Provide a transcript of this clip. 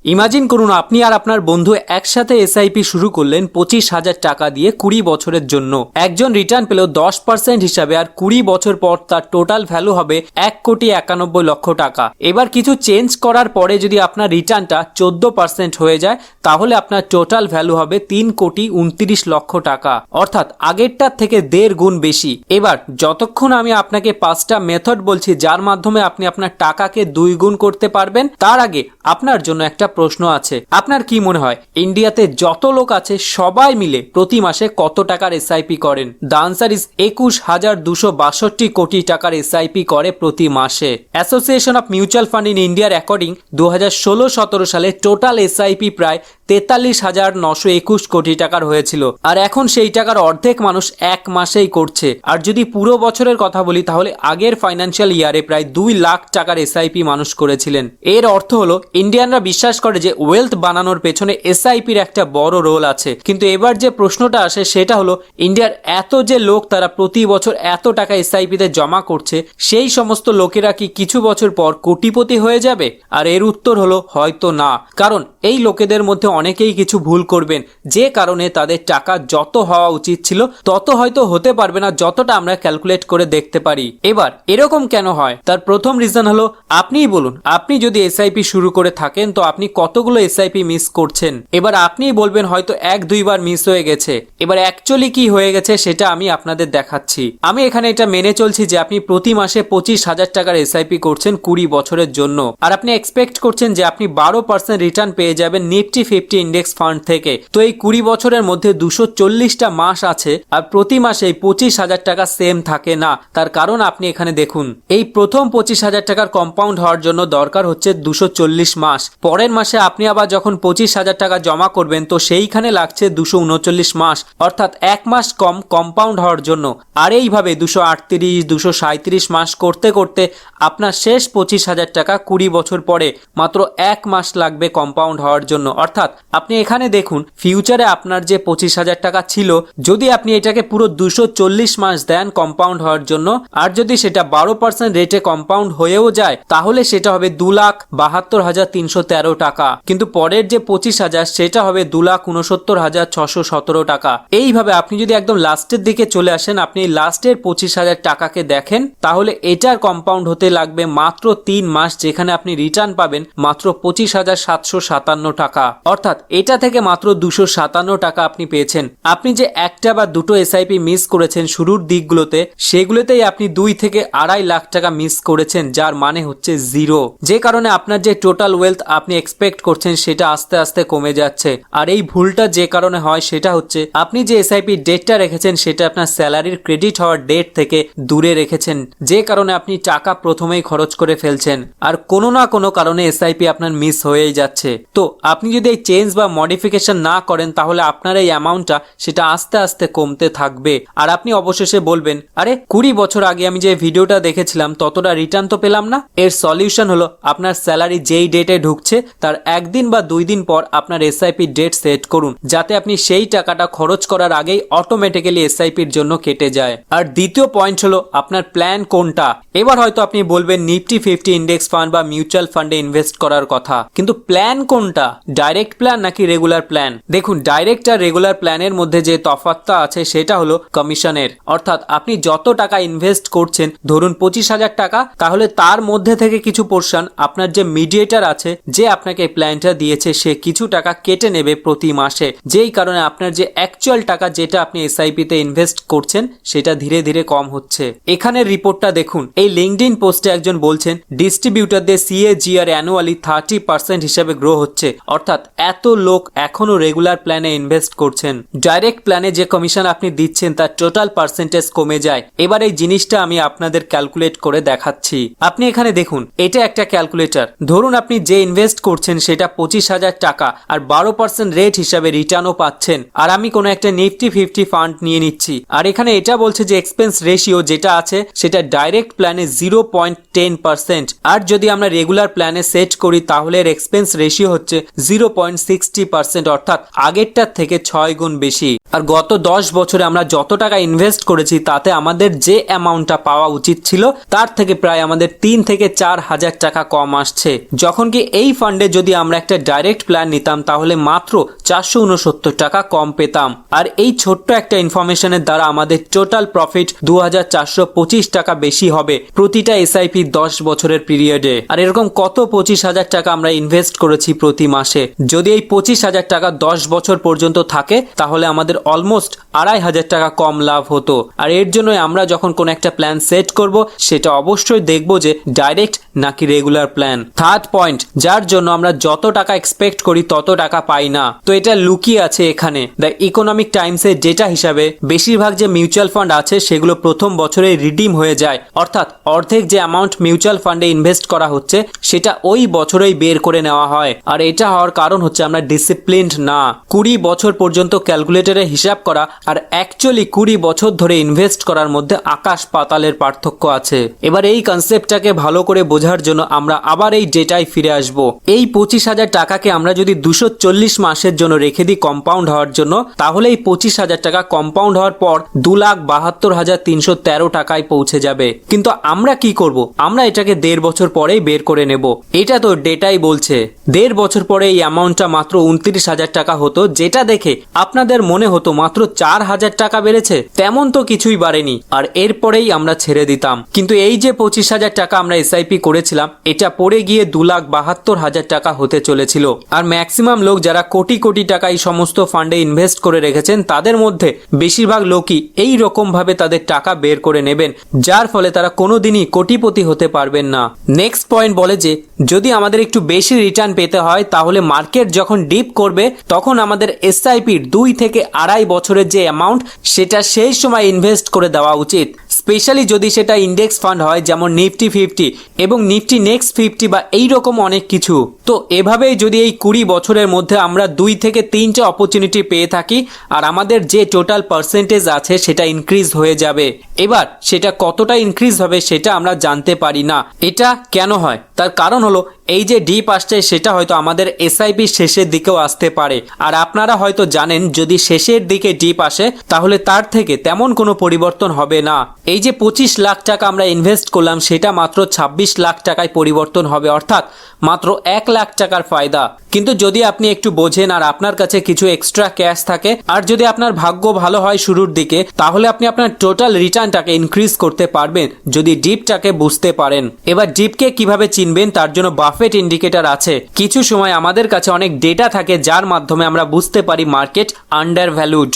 Imagine করুন আপনি আর আপনার বন্ধু একসাথে এসআইপি শুরু করলেন 25,000 টাকা দিয়ে 20 বছরের জন্য। একজন রিটার্ন পেল 10% হিসাবে, আর 20 বছর পর তার টোটাল ভ্যালু হবে 1,91,00,000 টাকা। এবার কিছু চেঞ্জ করার পরে যদি আপনার রিটার্নটা 14% হয়ে যায়, তাহলে আপনার টোটাল ভ্যালু হবে 3,29,00,000 টাকা, অর্থাৎ আগেরটার থেকে 1.5 গুণ বেশি। এবার যতক্ষণ আমি আপনাকে 5টা মেথড বলছি যার মাধ্যমে আপনি আপনার টাকাকে 2 গুণ করতে পারবেন, তার আগে আপনার জন্য একটা প্রশ্ন আছে। আপনার কি মনে হয় ইন্ডিয়াতে যত লোক আছে সবাই মিলে প্রতি মাসে কত টাকার এসআইপি করেন? দ্য আনসার ইজ 21,262 কোটি টাকার এসআইপি করে প্রতি মাসে। Association of mutual fund in ইন্ডিয়ার অ্যাকর্ডিং 2016-17 সালে টোটাল এসআইপি প্রায় 43,921 কোটি টাকার হয়েছিল, আর এখন সেই টাকার অর্ধেক মানুষ এক মাসেই করছে। আর যদি পুরো বছরের কথা বলি তাহলে আগের ফাইন্যান্সিয়াল ইয়ারে প্রায় 2 লাখ টাকার এসআইপি মানুষ করেছিলেন। এর অর্থ হলো ইন্ডিয়ানরা বিশ্বাস করে যে ওয়েলথ বানানোর পেছনে এসআইপির একটা বড় রোল আছে। কিন্তু এবার যে প্রশ্নটা আসে সেটা হলো ইন্ডিয়ার এত যে লোক তারা প্রতি বছর এত টাকা এসআইপিতে জমা করছে, সেই সমস্ত লোকেরা কি কিছু বছর পর কোটিপতি হয়ে যাবে? আর এর উত্তর হলো হয়তো না, কারণ এই লোকেদের মধ্যে অনেকেই কিছু ভুল করবেন, যে কারণে তাদের টাকা যত হওয়া উচিত ছিল তত হয়তো হতে পারবে না যতটা আমরা ক্যালকুলেট করে দেখতে পারি। এবার এরকম কেন হয়? তার প্রথম রিজন হলো আপনিই বলুন, আপনি যদি এসআইপি শুরু করে থাকেন তো আপনি কতগুলো এসআইপি মিস করছেন। এবার আপনিই বলবেন হয়তো 1-2 বার মিস হয়ে গেছে। এবার অ্যাকচুয়ালি কি হয়ে গেছে সেটা আমি আপনাদের দেখাচ্ছি। আমি এখানে এটা মেনে চলছি যে আপনি প্রতি মাসে 25,000 টাকার এসআইপি করছেন 20 বছরের জন্য, আর আপনি এক্সপেক্ট করছেন যে আপনি 12% রিটার্ন পেয়ে যাবেন নিফটি 50 ইন্ডেক্স ফান্ড থেকে। তো এই 20 বছরের মধ্যে 240টা মাস আছে, আর প্রতি মাসে 25,000 টাকা সেম থাকে না। তার কারণ আপনি এখানে দেখুন, এই প্রথম 25,000 টাকার কম্পাউন্ড হওয়ার জন্য দরকার হচ্ছে 240 মাস। পরের মাসে আপনি আবার যখন 25,000 টাকা জমা করবেন তো সেইখানে লাগছে 239 মাস, অর্থাৎ 1 মাস কম কম্পাউন্ড হওয়ার জন্য। আর এইভাবে 238, 237 মাস করতে করতে আপনার শেষ 25,000 টাকা 20 বছর পরে মাত্র 1 মাস লাগবে কম্পাউন্ড হওয়ার জন্য। অর্থাৎ আপনি এখানে দেখুন, ফিউচারে আপনার যে 25,000 টাকা ছিল, যদি আপনি এটাকে পুরো 240 মাস দেন কম্পাউন্ড হওয়ার জন্য, আর যদি সেটা 12% রেটে কম্পাউন্ড হয়েও যায়, তাহলে সেটা হবে 2,72,313 টাকা। কিন্তু পরের যে 25,000 সেটা হবে 2,69,617 টাকা। এইভাবে আপনি যদি একদম লাস্টের দিকে চলে আসেন, আপনি লাস্টের 25,000 টাকাকে দেখেন, তাহলে এটার কম্পাউন্ড হতে লাগবে মাত্র 3 মাস, যেখানে আপনি রিটার্ন পাবেন মাত্র 25,757 টাকা। অর্থাৎ এটা থেকে মাত্র 257 টাকা আপনি পেয়েছেন। আপনি যে একটা বা দুটো এসআইপি মিস করেছেন শুরুর দিকগুলোতে, সেগুলোতেই আপনি 2 থেকে 2.5 লাখ টাকা মিস করেছেন, যার মানে হচ্ছে 0। যে কারণে আপনার যে টোটাল ওয়েলথ আপনি এক্সপেক্ট করছেন সেটা আস্তে আস্তে কমে যাচ্ছে। আর এই ভুলটা যে কারণে হয় সেটা হচ্ছে আপনি যে এসআইপি ডেটটা রেখেছেন সেটা আপনার স্যালারির ক্রেডিট হওয়ার ডেট থেকে দূরে রেখেছেন, যে কারণে আপনি টাকা প্রথমেই খরচ করে ফেলছেন, আর কোনো না কোনো কারণে এসআইপি আপনার মিস হয়েই যাচ্ছে। তো আপনি যদি এই চেঞ্জ বা মডিফিকেশন না করেন তাহলে আপনার এই অ্যামাউন্টটা সেটা আস্তে আস্তে কমতে থাকবে। আর আপনি অবশেষে বলবেন, আরে 20 বছর আগে আমি যে ভিডিওটা দেখেছিলাম ততটা রিটার্ন তো পেলাম না। এর সলিউশন হলো আপনার স্যালারি যেই ডেটে ঢুকছে তার 1 দিন বা 2 দিন পর আপনার এসআইপি ডেট সেট করুন, যাতে আপনি সেই টাকাটা খরচ করার আগেই অটোমেটিক্যালি এসআইপির জন্য কেটে যায়। আর দ্বিতীয় পয়েন্ট হলো আপনার প্ল্যান কোনটা। এবার হয়তো আপনি বলবেন নিফটি 50 ইন্ডেক্স ফান্ড বা মিউচুয়াল ফান্ডে ইনভেস্ট করার কথা, কিন্তু প্ল্যান কোনটা? ডাইরেক্ট প্ল্যান নাকি রেগুলার প্ল্যান? দেখুন, ডাইরেক্ট আর রেগুলার প্ল্যানের মধ্যে যে তফাৎটা আছে সেটা হলো কমিশনের। অর্থাৎ আপনি যত টাকা ইনভেস্ট করছেন, ধরুন 25,000 টাকা, তাহলে তার মধ্যে থেকে কিছু পোর্শন আপনার যে মিডিয়েটর আছে, যে আপনাকে প্ল্যানটা দিয়েছে, সে কিছু টাকা কেটে নেবে প্রতি মাসে, যেই কারণে আপনার যে অ্যাকচুয়াল টাকা যেটা আপনি এসআইপি তে ইনভেস্ট করছেন সেটা ধীরে ধীরে কম হচ্ছে। এখানের রিপোর্টটা দেখুন, এই লিঙ্কডইন পোস্টে একজন বলছেন ডিস্ট্রিবিউটরদের CAGR অ্যানুয়ালি 30% হিসেবে গ্রো হচ্ছে, অর্থাৎ এত লোক এখনো রেগুলার প্ল্যানে ইনভেস্ট করছেন। ডাইরেক্ট প্ল্যানে যে কমিশন আপনি দিচ্ছেন তার টোটাল পার্সেন্টেজ কমে যায়। এবার এই জিনিসটা আমি আপনাদের ক্যালকুলেট করে দেখাচ্ছি। আপনি এখানে দেখুন, এটা একটা ক্যালকুলেটর। ধরুন আপনি যে ইনভেস্ট করছেন সেটা 25,000 টাকা, আর 12% রেট হিসাবে রিটার্নও পাচ্ছেন। আর আমি কোনো একটা নিফটি 50 ফান্ড নিয়ে নিচ্ছি, আর এখানে এটা বলছে যে এক্সপেন্স রেশিও যেটা আছে সেটা ডাইরেক্ট প্ল্যানে 0.10%, আর যদি আমরা রেগুলার প্ল্যানে সেট করি তাহলে এর এক্সপেন্স রেশিও হচ্ছে 6.60%, অর্থাৎ আগেরটার থেকে 6 গুণ বেশি। আর গত 10 বছরে আমরা যত টাকা ইনভেস্ট করেছি তাতে আমাদের যে অ্যামাউন্টটা পাওয়া উচিত ছিল তার থেকে প্রায় আমাদের 3 থেকে 4 হাজার টাকা কম আসছে। যখন কি এই ফান্ডে যদি আমরা একটা ডাইরেক্ট প্ল্যান নিতাম তাহলে মাত্র 469 টাকা কম পেতাম। আর এই ছোট্ট একটা ইনফরমেশনের দ্বারা আমাদের টোটাল প্রফিট 2425 টাকা বেশি হবে প্রতিটা এসআইপি 10 বছরের পিরিয়ডে। আর এরকম কত 25,000 টাকা আমরা ইনভেস্ট করেছি প্রতি মাসে। যদি এই 25,000 টাকা 10 বছর পর্যন্ত থাকে তাহলে আমাদের অলমোস্ট 2,500 টাকা কম লাভ হতো। আর এর জন্য আমরা যখন কোন একটা প্ল্যান সেট করব সেটা অবশ্যই দেখব যে ডাইরেক্ট নাকি রেগুলার প্ল্যান। থার্ড পয়েন্ট, যার জন্য আমরা যত টাকা এক্সপেক্ট করি তত টাকা পাই না, তো এটা লুকিয়ে আছে এখানে। দ্য ইকোনমিক টাইমসের ডেটা হিসাবে বেশিরভাগ যে মিউচুয়াল ফান্ড আছে সেগুলো প্রথম বছরে রিডিম হয়ে যায়, অর্থাৎ অর্ধেক যে অ্যামাউন্ট মিউচুয়াল ফান্ডে ইনভেস্ট করা হচ্ছে সেটা ওই বছরেই বের করে নেওয়া হয়। আর এটা হওয়ার কারণ হচ্ছে আমরা ডিসিপ্লিনড না। 20 বছর পর্যন্ত ক্যালকুলেটরে হিসাব করা আর অ্যাকচুয়ালি 20 বছর ধরে ইনভেস্ট করার মধ্যে আকাশ পাতালের পার্থক্য আছে। এবার এই কনসেপ্টটাকে ভালো করে বোঝার জন্য আমরা আবার এই ডেটায় ফিরে আসব। এই 25,000 টাকাকে আমরা যদি 240 মাসের জন্য রেখে দিই কম্পাউন্ড হওয়ার জন্য, তাহলে এই 25,000 টাকা কম্পাউন্ড হওয়ার পর 2,72,313 টাকায় পৌঁছে যাবে। কিন্তু আমরা কি করব? আমরা এটাকে 1.5 বছর পরেই বের করে নেব। এটা তো ডেটাই বলছে 1.5 বছর পরে এই অ্যামাউন্টটা মাত্র 29,000 টাকা হতো, যেটা দেখে আপনাদের মনে হতো মাত্র 4,000 টাকা বেড়েছে। তেমন তো কিছুই বাড়েনি, আর এরপরেই আমরা ছেড়ে দিতাম। কিন্তু এই যে 25,000 টাকা আমরা এসআইপি করেছিলাম এটা পড়ে গিয়ে 2,72,000 টাকা হতে চলেছিল। আর ম্যাক্সিমাম লোক যারা কোটি কোটি টাকা এই সমস্ত ফান্ডে ইনভেস্ট করে রেখেছেন তাদের মধ্যে বেশিরভাগ লোকই এই রকম ভাবে তাদের টাকা বের করে নেবেন, যার ফলে তারা কোনোদিনই কোটিপতি হতে পারবেন না। নেক্সট পয়েন্ট বলে যে যদি আমাদের একটু বেশি রিটার্ন পেতে হয় তাহলে মার্কেট যখন ডিপ করবে তখন আমাদের এসআইপির 2 থেকে 2.5 বছরের যে অ্যামাউন্ট সেটা সেই সময় ইনভেস্ট করে দেওয়া উচিত। স্পেশালি যদি সেটা ইন্ডেক্স ফান্ড হয় যেমন নিফটি 50 এবং নিফটি নেক্সট 50 বা এইরকম অনেক কিছু। তো এভাবেই যদি এই 20 বছরের মধ্যে আমরা 2 থেকে 3টে অপরচুনিটি পেয়ে থাকি আর আমাদের যে টোটাল পার্সেন্টেজ আছে সেটা ইনক্রিজ হয়ে যাবে। এবার সেটা কতটা ইনক্রিজ হবে সেটা আমরা জানতে পারি না। এটা কেন হয়? তার কারণ হলো এই যে ডিপ আসছে সেটা হয়তো আমাদের এসআইপি শেষের দিকেও আসতে পারে। আর আপনারা হয়তো জানেন যদি শেষের দিকে ডিপ আসে তাহলে তার থেকে তেমন কোনো পরিবর্তন হবে না। এই যে 25 লাখ টাকা আমরা ইনভেস্ট করলাম সেটা মাত্র 26 লাখ টাকায় পরিবর্তন হবে, অর্থাৎ মাত্র 1 লাখ টাকার ফায়দা। কিন্তু যদি আপনি একটু বোঝেন আর আপনার কাছে কিছু এক্সট্রা ক্যাশ থাকে আর যদি আপনার ভাগ্য ভালো হয় শুরুর দিকে, তাহলে আপনি আপনার টোটাল রিটার্নটাকে ইনক্রিজ করতে পারবেন যদি ডিপটাকে বুঝতে পারেন। এবার ডিপকে কিভাবে চিনবেন তার জন্য বাফেট ইন্ডিকেটর আছে। কিছু সময় আমাদের কাছে অনেক ডেটা থাকে যার মাধ্যমে আমরা বুঝতে পারি মার্কেট আন্ডার ভ্যালুড।